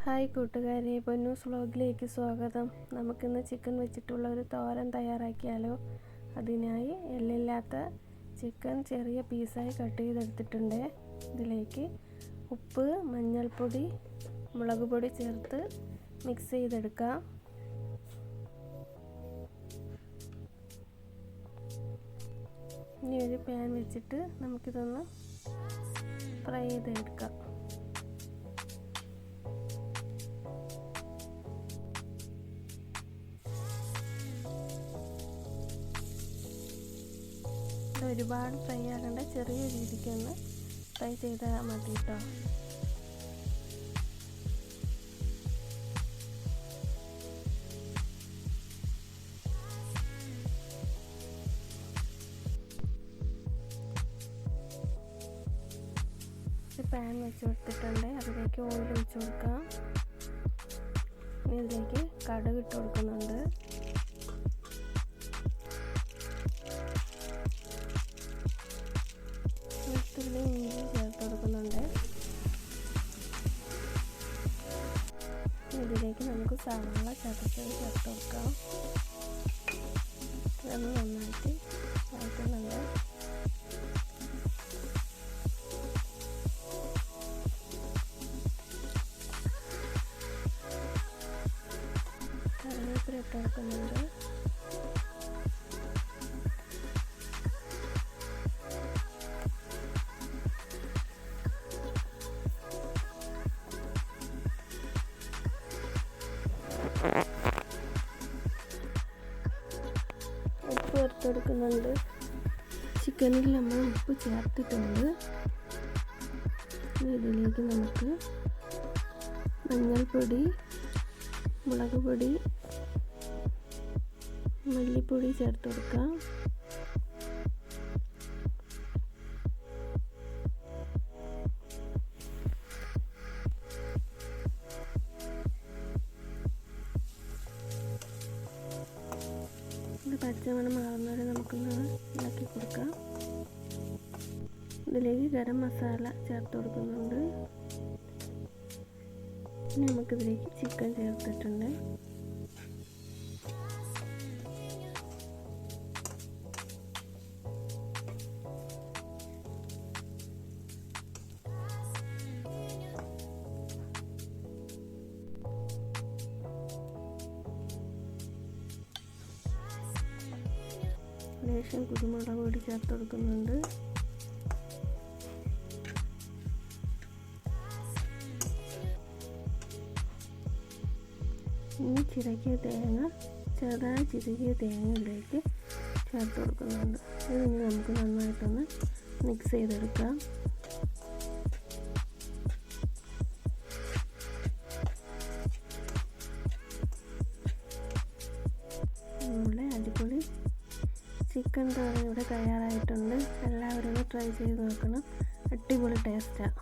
Hi കൂട്ടുകാരെ, പൊന്നൂസ് വ്ലോഗിലേക്ക് സ്വാഗതം. നമുക്കിന്ന് ചിക്കൻ വെച്ചിട്ടുള്ള ഒരു തോരൻ തയ്യാറാക്കിയാലോ. അതിനായി എല്ലില്ലാത്ത ചിക്കൻ ചെറിയ പീസായി കട്ട് ചെയ്തെടുത്തിട്ടുണ്ട്. ഇതിലേക്ക് ഉപ്പ്, മഞ്ഞൾപ്പൊടി, മുളക് പൊടി ചേർത്ത് മിക്സ് ചെയ്തെടുക്കാം. ഇനി ഒരു പാൻ വെച്ചിട്ട് നമുക്കിതൊന്ന് ഫ്രൈ ചെയ്തെടുക്കാം. ഒരുപാട് ഫ്രൈ ആകേണ്ട, ചെറിയ രീതിക്കൊന്ന് ഫ്രൈ ചെയ്താൽ മതി കേട്ടോ. പാൻ വെച്ച് കൊടുത്തിട്ടുണ്ട്. അതിലേക്ക് ഓയിൽ ഒഴിച്ച് കൊടുക്കാം. ഇതിലേക്ക് കടുക് ഇട്ട് കൊടുക്കുന്നുണ്ട്. വെളുത്തുള്ളി, ഇഞ്ചി ചേർത്ത് കൊടുക്കുന്നുണ്ട്. ഇതിലേക്ക് നമുക്ക് സവാള ചതച്ചത് ചേർത്ത് കൊടുക്കാം. ഇതൊന്ന് നന്നായിട്ട് വഴറ്റുന്നുണ്ട്. കറിവേപ്പില ഇട്ട് കൊടുക്കുന്നുണ്ട്. ഉപ്പ് ചേർത്ത് കൊടുക്കുന്നുണ്ട്. ചിക്കനിൽ നമ്മൾ ഉപ്പ് ചേർത്തിട്ടുണ്ട്. ഇതിലേക്ക് നമുക്ക് മഞ്ഞൾപ്പൊടി, മുളക് പൊടി, മല്ലിപ്പൊടി ചേർത്ത് കൊടുക്കാം. പച്ചമണം മാറുന്നവരെ നമുക്കൊന്ന് ഇളക്കി കൊടുക്കാം. ഇതിലേക്ക് ഗരം മസാല ചേർത്ത് കൊടുക്കുന്നുണ്ട്. ഇനി നമുക്കിതിലേക്ക് ചിക്കൻ ചേർത്തിട്ടുണ്ട്. ലേശം കുരുമുളക് പൊടി ചേർത്ത് കൊടുക്കുന്നുണ്ട്. ഇനി ചെറുതായി ചിരകിയ തേങ്ങ ഇതിലേക്ക് ചേർത്ത് കൊടുക്കുന്നുണ്ട്. ഇതിന് നമുക്ക് നന്നായിട്ടൊന്ന് മിക്സ് ചെയ്തെടുക്കാം. നമ്മുടെ അടിപൊളി ചിക്കൻ തോരൻ ഇവിടെ തയ്യാറായിട്ടുണ്ട്. എല്ലാവരും ട്രൈ ചെയ്ത് നോക്കണം. അടിപൊളി ടേസ്റ്റാണ്.